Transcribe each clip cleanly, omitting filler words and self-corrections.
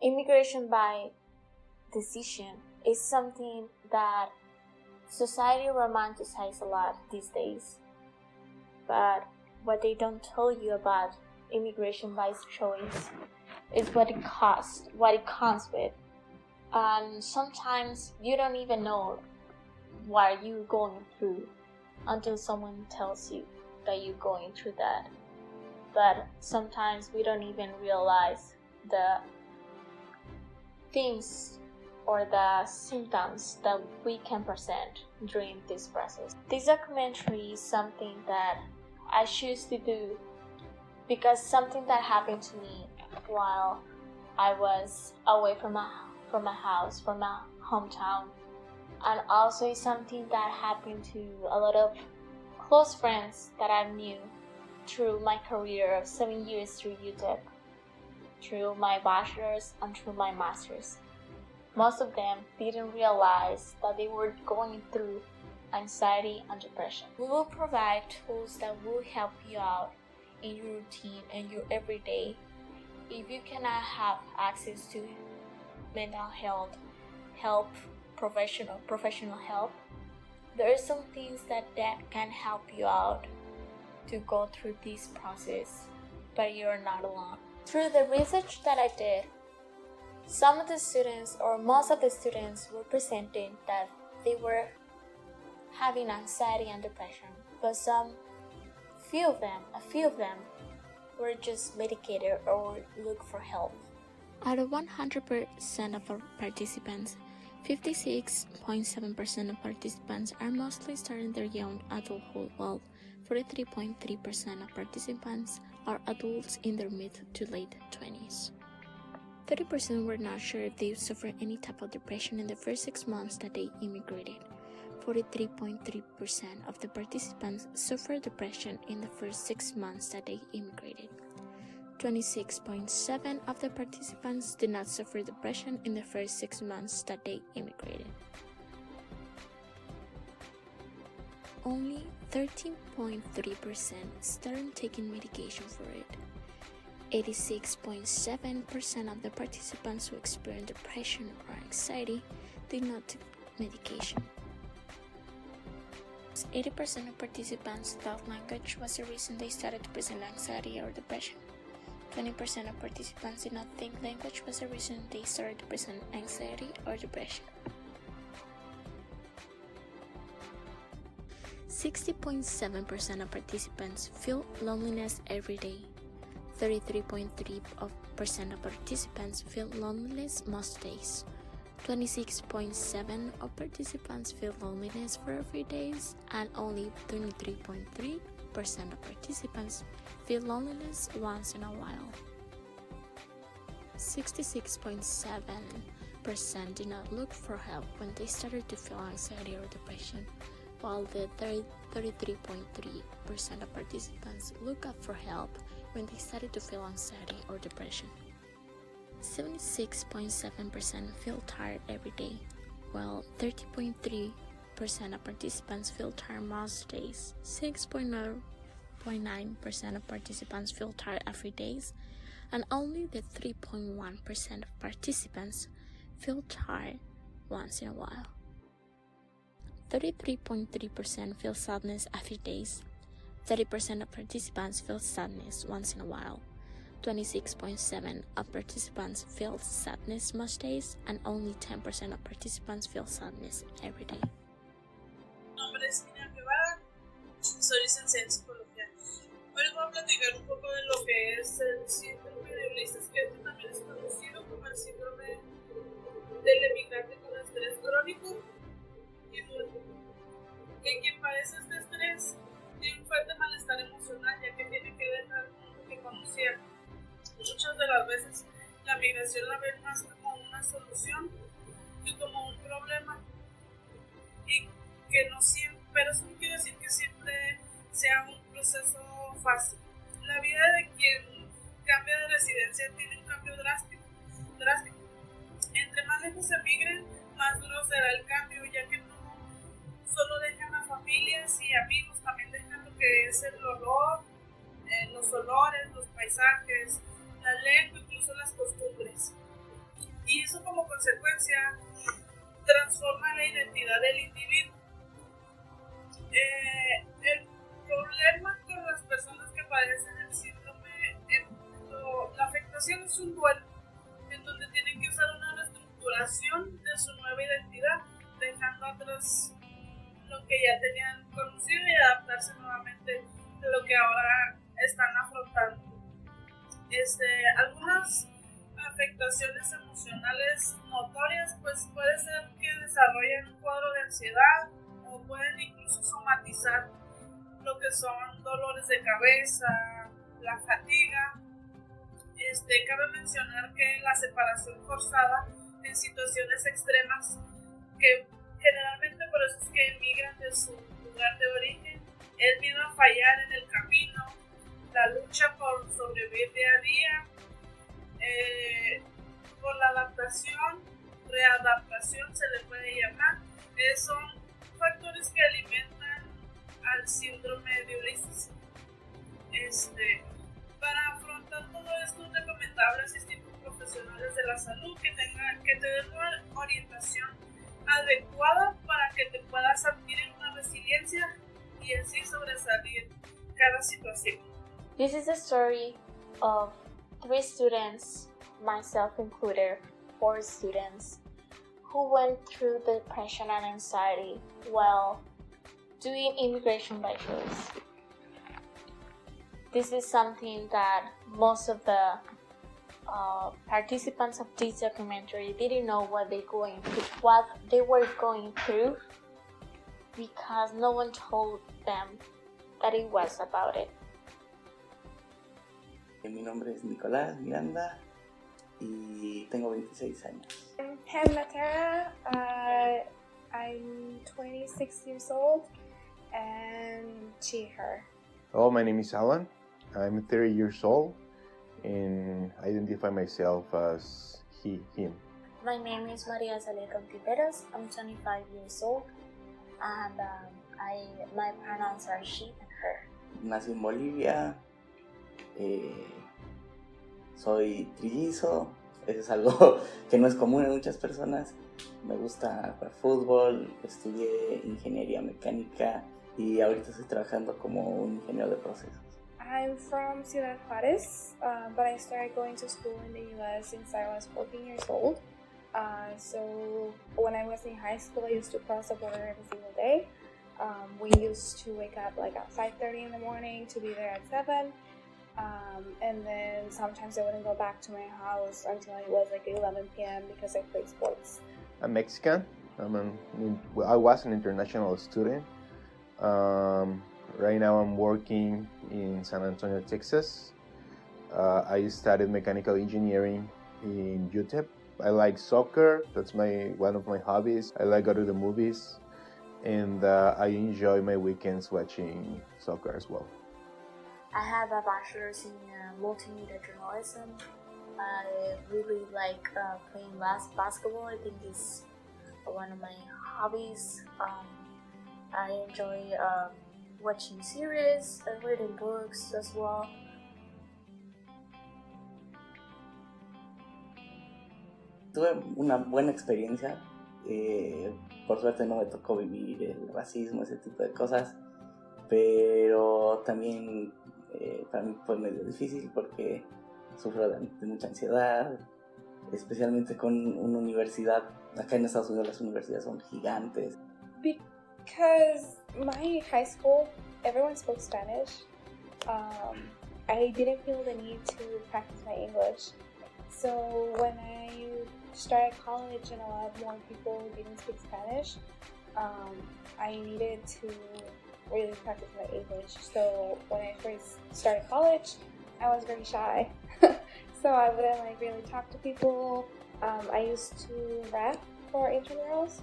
Immigration by decision is something that society romanticizes a lot these days. But what they don't tell you about immigration by choice is what it costs, what it comes with. And sometimes you don't even know what you're going through until someone tells you that you're going through that. But sometimes we don't even realize the things or the symptoms that we can present during this process. This documentary is something that I choose to do because something that happened to me while I was away from my house, from my hometown, and also it's something that happened to a lot of close friends that I knew through my career of 7 years through UTEP, through my bachelor's and through my master's. Most of them didn't realize that they were going through anxiety and depression. We will provide tools that will help you out in your routine and your everyday. If you cannot have access to mental health help, professional help, there are some things that can help you out to go through this process, but you're not alone. Through the research that I did, some of the students or most of the students were presenting that they were having anxiety and depression, but a few of them were just medicated or look for help. Out of 100% of our participants, 56.7% of participants are mostly starting their young adulthood, while 43.3% of participants are adults in their mid to late 20s. 30% were not sure if they suffered any type of depression in the first 6 months that they immigrated. 43.3% of the participants suffered depression in the first 6 months that they immigrated. 26.7% of the participants did not suffer depression in the first 6 months that they immigrated. Only 13.3% started taking medication for it. 86.7% of the participants who experienced depression or anxiety did not take medication. 80% of participants thought language was the reason they started to present anxiety or depression. 20% of participants did not think language was the reason they started to present anxiety or depression. 60.7% of participants feel loneliness every day. 33.3% of participants feel loneliness most days. 26.7% of participants feel loneliness for every days, and only 23.3% of participants feel loneliness once in a while. 66.7% did not look for help when they started to feel anxiety or depression, while the 33.3% of participants look up for help when they started to feel anxiety or depression. 76.7% feel tired every day, while 30.3% of participants feel tired most days. 6.9% of participants feel tired every day, and only the 3.1% of participants feel tired once in a while. 33.3% feel sadness every day. 30% of participants feel sadness once in a while. 26.7% of participants feel sadness most days, and only 10% of participants feel sadness every day. Mi nombre es Mina Guevara, soy licenciada en psicología. Hoy les voy a platicar un poco de lo que es el síndrome de Ulises, que también es conocido como el síndrome del emigrante con estrés crónico y múltiple. Que quien padece este estrés tiene un fuerte malestar emocional, ya que tiene que dejar el mundo que conocía. Muchas de las veces la migración la ven más como una solución que como un problema, y que no siempre, pero eso no quiere decir que siempre sea un proceso fácil. La vida de quien cambia de residencia tiene un cambio drástico. Entre más lejos emigren, más duro será el cambio, ya que no solo dejan a familias y amigos, también dejan lo que es el olor, los olores, los paisajes, la lengua, incluso las costumbres. y eso como consecuencia transforma la identidad del individuo. El problema con las personas que padecen el síndrome, la afectación es un duelo, en donde tienen que usar una reestructuración de su nueva identidad, dejando atrás lo que ya tenían conocido y adaptarse nuevamente a lo que ahora están afrontando. Algunas afectaciones emocionales notorias pues puede ser que desarrollen un cuadro de ansiedad o pueden incluso somatizar lo que son dolores de cabeza, la fatiga. Cabe mencionar que la separación forzada en situaciones extremas, que generalmente por eso es que emigran de su lugar de origen, el miedo a fallar en el camino, la lucha por sobrevivir día a día, por la adaptación, readaptación se le puede llamar, son factores que alimentan al síndrome de Ulises. Para afrontar todo esto es recomendable asistir con profesionales de la salud que te den una orientación adecuada para que te puedas adquirir una resiliencia y así sobresalir cada situación. This is a story of 3 students, myself included, 4 students, who went through depression and anxiety while doing immigration by choice. This is something that most of the participants of this documentary didn't know what they were going through, because no one told them that it was about it. Mi nombre es Nicolás Miranda y tengo 26 años. I'm Pam Matera. I'm 26 years old, and she, her. Hello, my name is Alan. I'm 30 years old and I identify myself as he, him. My name is Maria Saleta Tiberos. I'm 25 years old, and my pronouns are she and her. Nací en Bolivia, soy trillizo, eso es algo que no es común en muchas personas. Me gusta jugar fútbol, estudié ingeniería mecánica y ahorita estoy trabajando como un ingeniero de procesos. I'm from Ciudad Juárez, but I started going to school in the U.S. since I was 14 years old. So when I was in high school, I used to cross the border every single day. We used to wake up like at 5:30 in the morning to be there at 7. And then sometimes I wouldn't go back to my house until it was like 11 p.m. because I played sports. I'm Mexican. I was an international student. Right now I'm working in San Antonio, Texas. I studied mechanical engineering in UTEP. I like soccer. That's one of my hobbies. I like go to the movies, and I enjoy my weekends watching soccer as well. I have a bachelor's in multimedia journalism. I really like playing basketball. I think it's one of my hobbies. I enjoy watching series and reading books as well. Tuve una buena experiencia. Por suerte no me tocó vivir el racismo, ese tipo de cosas, pero también para mí fue medio difícil porque sufro de mucha ansiedad, especialmente con una universidad. Acá en Estados Unidos las universidades son gigantes. Because my high school, everyone spoke Spanish. I didn't feel the need to practice my English. So when I started college and a lot more people didn't speak Spanish, I needed to really practice my English. So when I first started college, I was very shy. So I wouldn't really talk to people. I used to rap for intramurals.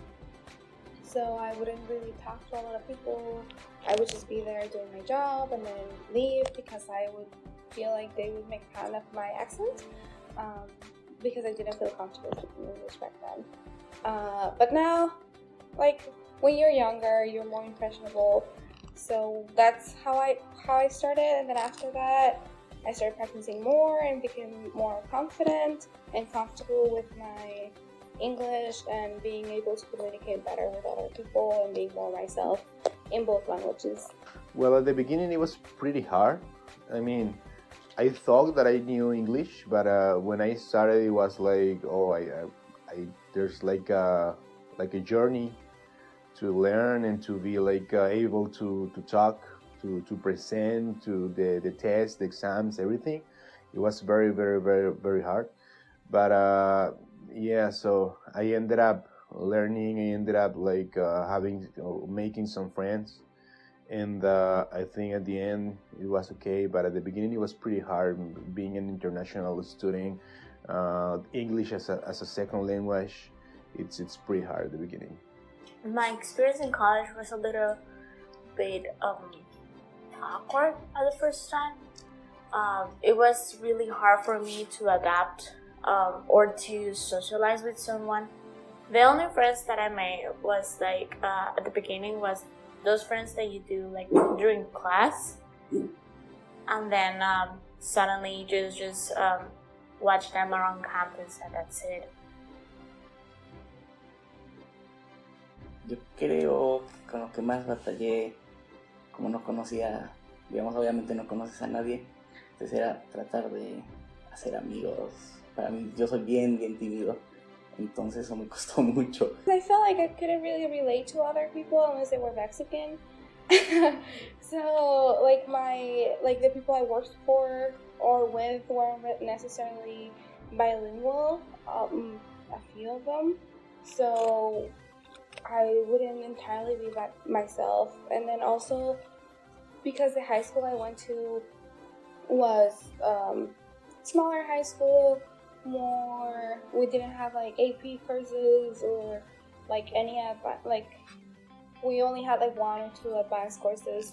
So I wouldn't really talk to a lot of people. I would just be there doing my job and then leave because I would feel like they would make fun of my accent, because I didn't feel comfortable speaking English back then. But now, when you're younger, you're more impressionable. So that's how I started, and then after that, I started practicing more and became more confident and comfortable with my English and being able to communicate better with other people and being more myself in both languages. Well, at the beginning it was pretty hard. I mean, I thought that I knew English, but when I started, it was like, there's like a journey to learn and to be like able to talk, to present, to the tests, the exams, everything. It was very, very, very, very hard. But yeah, so I ended up learning. I ended up like making some friends. And I think at the end it was okay, but at the beginning it was pretty hard being an international student. English as a second language, it's pretty hard at the beginning. My experience in college was a little bit awkward at the first time. It was really hard for me to adapt or to socialize with someone. The only friends that I made was like at the beginning was those friends that you do like during class, and then suddenly you just watch them around campus, and that's it. Yo creo que con lo que más batallé, como no conocía, digamos, obviamente no conoces a nadie, entonces era tratar de hacer amigos. Para mí, yo soy bien tímido, entonces eso me costó mucho. I felt like I couldn't really relate to other people unless they were Mexican. So like the people I worked for or with weren't necessarily bilingual, a few of them. So I wouldn't entirely be myself. And then also because the high school I went to was smaller high school, we didn't have like AP courses or like any we only had like 1 or 2 advanced courses.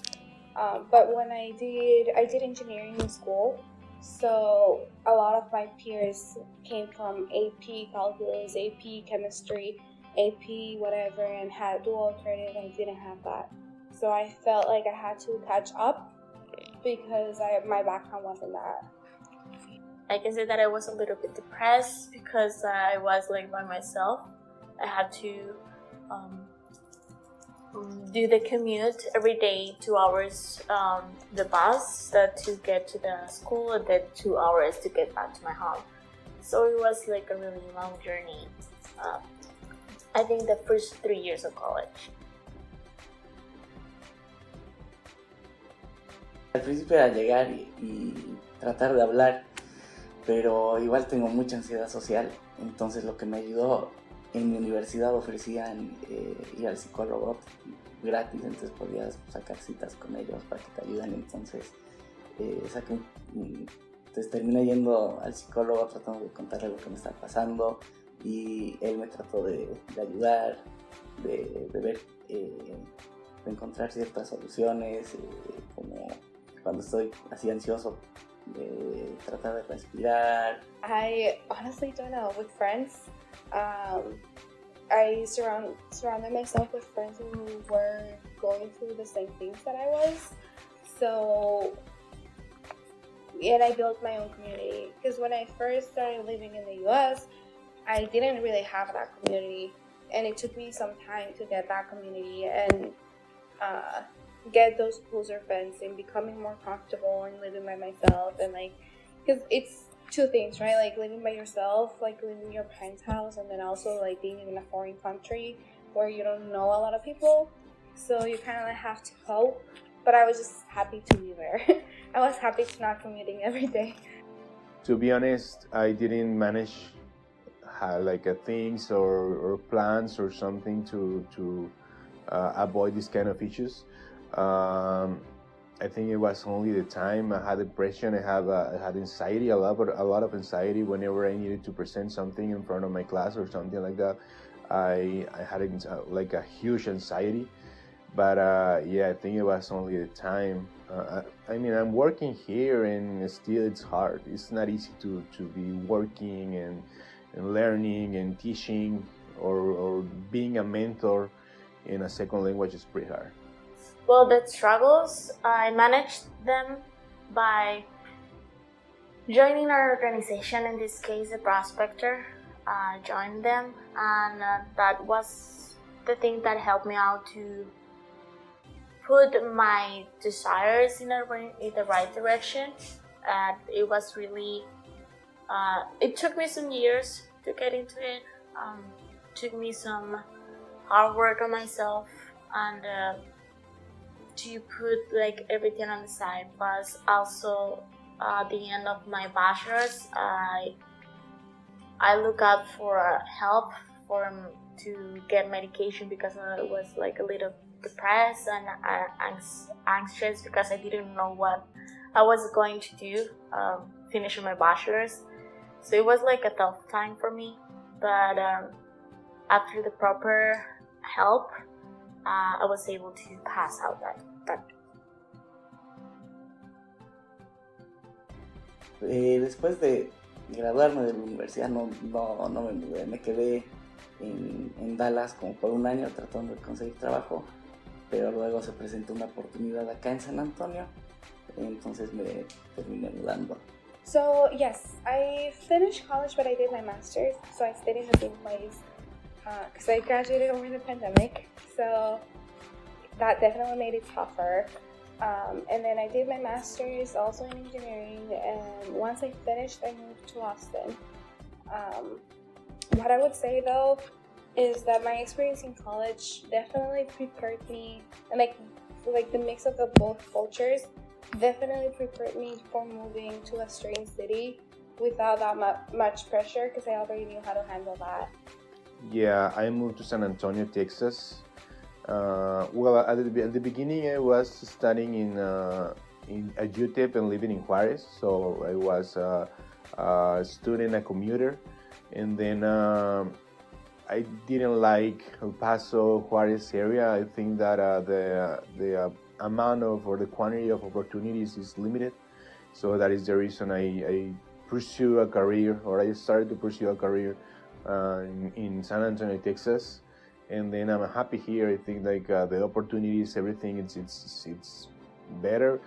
But when I did engineering in school, so a lot of my peers came from AP calculus, AP chemistry, AP whatever, and had dual credit. I didn't have that, so I felt like I had to catch up because my background wasn't that. I can say that I was a little bit depressed because I was like by myself. I had to do the commute every day, 2 hours the bus to get to the school, and then 2 hours to get back to my home. So it was like a really long journey. I think the first 3 years of college. Al principio era llegar y tratar de hablar, pero igual tengo mucha ansiedad social, entonces lo que me ayudó, en mi universidad ofrecían ir al psicólogo gratis, entonces podías sacar citas con ellos para que te ayuden, entonces terminé yendo al psicólogo tratando de contarle lo que me estaba pasando y él me trató de ayudar, de ver, de encontrar ciertas soluciones, como cuando estoy así ansioso, tratar de respirar. I honestly don't know. With friends, I surrounded myself with friends who were going through the same things that I was. So, and I built my own community. Because when I first started living in the US, I didn't really have that community. And it took me some time to get that community and get those closer friends and becoming more comfortable and living by myself. And like, because it's 2 things, right? Like living by yourself, like living in your parents' house, and then also like being in a foreign country where you don't know a lot of people. So you kind of like have to cope. But I was just happy to be there. I was happy to not commuting every day. To be honest, I didn't manage like things or plans or something to avoid these kind of issues. I think it was only the time. I had depression. I had anxiety, a lot of anxiety whenever I needed to present something in front of my class or something like that. I had like a huge anxiety, but yeah, I think it was only the time. I mean, I'm working here, and still it's hard. It's not easy to be working and learning and teaching or being a mentor in a second language is pretty hard. Well, the struggles, I managed them by joining our organization, in this case a prospector. Joined them, and that was the thing that helped me out to put my desires in the right direction. It was really it took me some years to get into it. Took me some hard work on myself, and to put like everything on the side. But also at the end of my bachelor's, I look out for help to get medication because I was like a little depressed and anxious because I didn't know what I was going to do finishing my bachelor's. So it was like a tough time for me, but after the proper help, I was able to pass out that. Después de graduarme de la universidad no me mudé, me quedé en Dallas como por un año tratando de conseguir trabajo, pero luego se presentó una oportunidad acá en San Antonio, entonces me terminé mudando. So yes, I finished college, but I did my master's, so I stayed in the same place because I graduated over the pandemic, so that definitely made it tougher. And then I did my master's also in engineering, and once I finished, I moved to Austin. What I would say though is that my experience in college definitely prepared me, and like the mix of the both cultures definitely prepared me for moving to a strange city without that much pressure, because I already knew how to handle that. Yeah, I moved to San Antonio, Texas. Well, at the beginning, I was studying at UTEP and living in Juarez. So I was a student, a commuter, and then I didn't like El Paso, Juarez area. I think that the amount of or the quantity of opportunities is limited. So that is the reason I pursue a career, or I started to pursue a career in San Antonio, Texas. And then I'm happy here. I think like the opportunities, everything, it's better.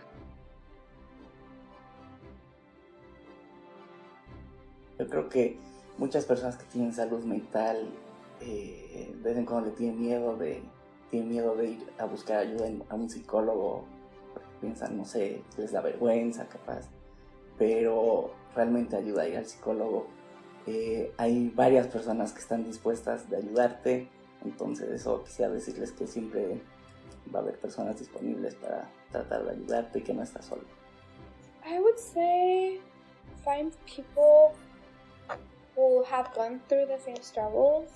Yo creo que muchas personas que tienen salud mental de vez en cuando le tienen miedo de ir a buscar ayuda a un psicólogo, porque piensan, no sé, les da vergüenza capaz, pero realmente ayuda a ir al psicólogo. Hay varias personas que están dispuestas de ayudarte. Entonces eso quisiera decirles que siempre va a haber personas disponibles para tratar de ayudarte y que no estás solo. I would say find people who have gone through the same struggles,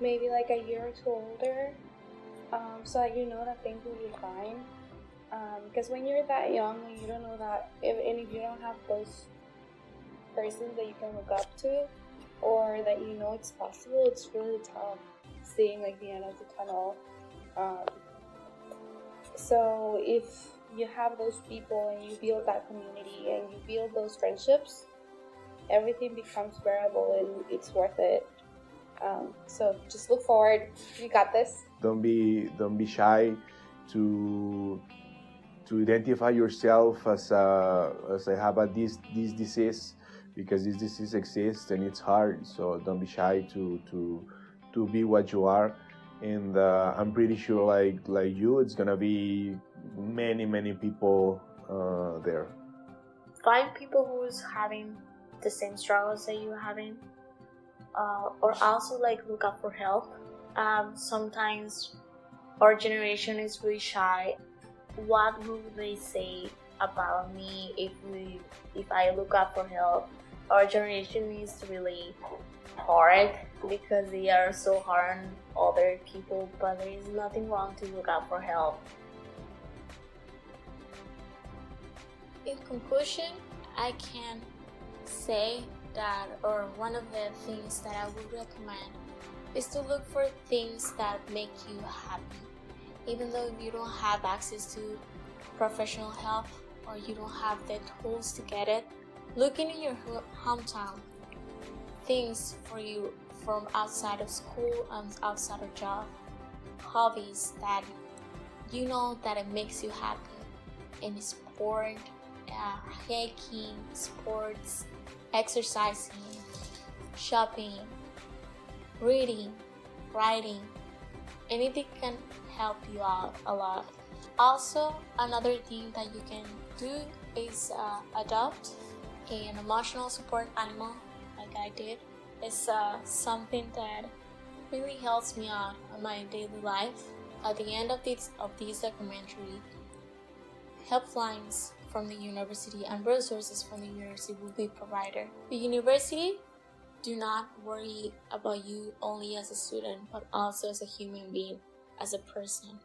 maybe like a year or two older, so that you know that things will be fine. Because when you're that young and you don't know that, and if you don't have those persons that you can look up to, or that you know it's possible, it's really tough seeing like the end of the tunnel. So if you have those people and you build that community and you build those friendships, everything becomes bearable and it's worth it. So just look forward. You got this. Don't be shy to identify yourself as I have this disease, because this disease exists and it's hard. So don't be shy to be what you are, and I'm pretty sure like you, it's gonna be many people there. Find people who's having the same struggles that you're having, or also like look up for help. Sometimes our generation is really shy. What would they say about me if I look up for help? Our generation is really hard because they are so hard on other people, but there is nothing wrong to look out for help. In conclusion, I can say that, or one of the things that I would recommend is to look for things that make you happy. Even though you don't have access to professional help or you don't have the tools to get it, looking in your hometown, things for you from outside of school and outside of job, hobbies that you know that it makes you happy, and sport hiking, sports, exercising, shopping, reading, writing. Anything can help you out a lot. Also, another thing that you can do is adopt an emotional support animal, like I did. It's something that really helps me out on my daily life. At the end of this documentary, helplines from the university and resources from the university will be provided. The university do not worry about you only as a student, but also as a human being, as a person.